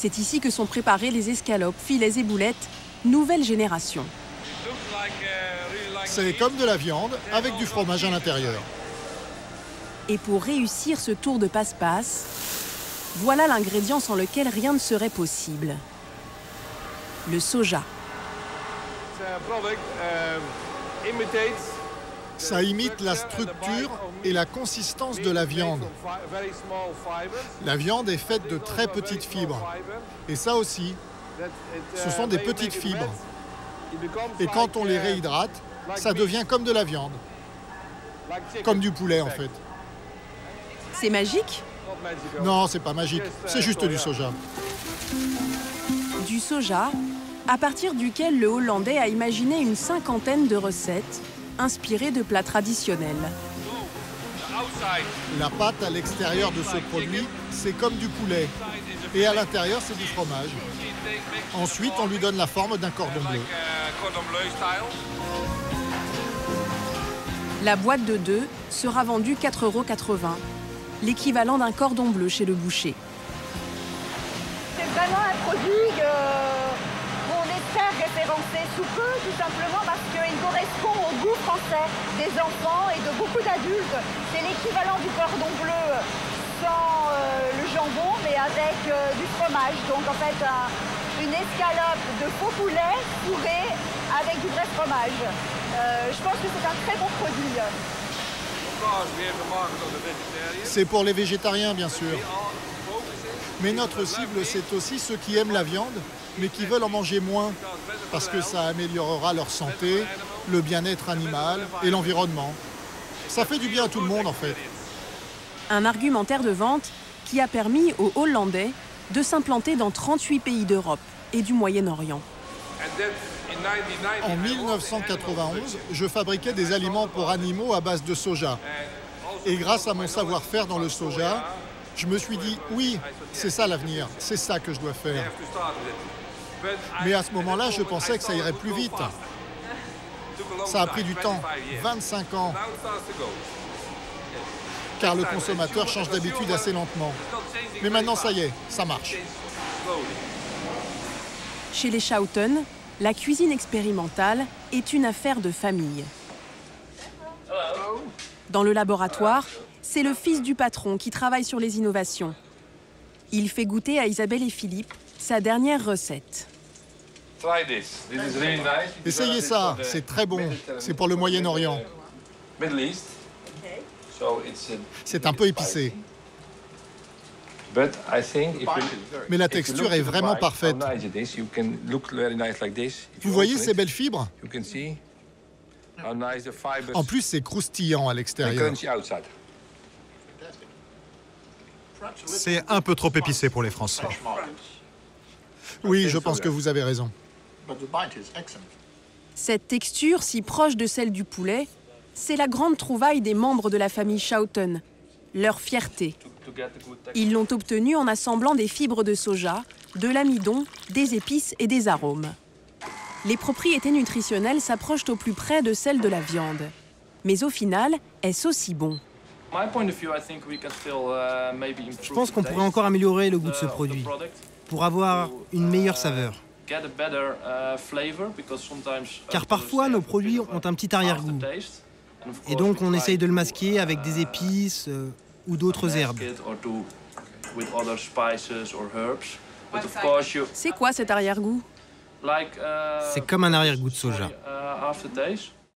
C'est ici que sont préparées les escalopes, filets et boulettes, nouvelle génération. C'est comme de la viande avec du fromage à l'intérieur. Et pour réussir ce tour de passe-passe, voilà l'ingrédient sans lequel rien ne serait possible. Le soja. Ça imite la structure et la consistance de la viande. La viande est faite de très petites fibres. Et ça aussi, ce sont des petites fibres. Et quand on les réhydrate, ça devient comme de la viande. Comme du poulet en fait. C'est magique? Non, c'est pas magique, c'est juste du soja. Du soja, à partir duquel le Hollandais a imaginé une cinquantaine de recettes inspirées de plats traditionnels. La pâte à l'extérieur de ce produit, c'est comme du poulet. Et à l'intérieur, c'est du fromage. Ensuite, on lui donne la forme d'un cordon bleu. La boîte de 2 sera vendue 4,80 €, l'équivalent d'un cordon bleu chez le boucher. C'est vraiment un produit qu'on espère référencer sous peu, tout simplement parce qu'il correspond au goût français des enfants et de beaucoup d'adultes. C'est l'équivalent du cordon bleu sans le jambon, mais avec du fromage. Donc en fait, une escalope de faux poulet fourrée avec du vrai fromage. Je pense que c'est un très bon produit. C'est pour les végétariens, bien sûr. Mais notre cible, c'est aussi ceux qui aiment la viande, mais qui veulent en manger moins, parce que ça améliorera leur santé, le bien-être animal et l'environnement. Ça fait du bien à tout le monde, en fait. Un argumentaire de vente qui a permis aux Hollandais de s'implanter dans 38 pays d'Europe et du Moyen-Orient. En 1991, je fabriquais des aliments pour animaux à base de soja. Et grâce à mon savoir-faire dans le soja, je me suis dit, oui, c'est ça l'avenir, c'est ça que je dois faire. Mais à ce moment-là, je pensais que ça irait plus vite. Ça a pris du temps, 25 ans. Car le consommateur change d'habitude assez lentement. Mais maintenant, ça y est, ça marche. Chez les Schouten, la cuisine expérimentale est une affaire de famille. Dans le laboratoire, c'est le fils du patron qui travaille sur les innovations. Il fait goûter à Isabelle et Philippe sa dernière recette. Essayez ça, c'est très bon. C'est pour le Moyen-Orient. C'est un peu épicé. Mais la texture est vraiment parfaite. Vous voyez ces belles fibres? En plus, c'est croustillant à l'extérieur. C'est un peu trop épicé pour les Français. Oui, je pense que vous avez raison. Cette texture si proche de celle du poulet, c'est la grande trouvaille des membres de la famille Schouten, leur fierté. Ils l'ont obtenue en assemblant des fibres de soja, de l'amidon, des épices et des arômes. Les propriétés nutritionnelles s'approchent au plus près de celles de la viande. Mais au final, est-ce aussi bon? Je pense qu'on pourrait encore améliorer le goût de ce produit pour avoir une meilleure saveur. Car parfois, nos produits ont un petit arrière-goût. Et donc, on essaye de le masquer avec des épices ou d'autres herbes. C'est quoi cet arrière-goût? C'est comme un arrière-goût de soja.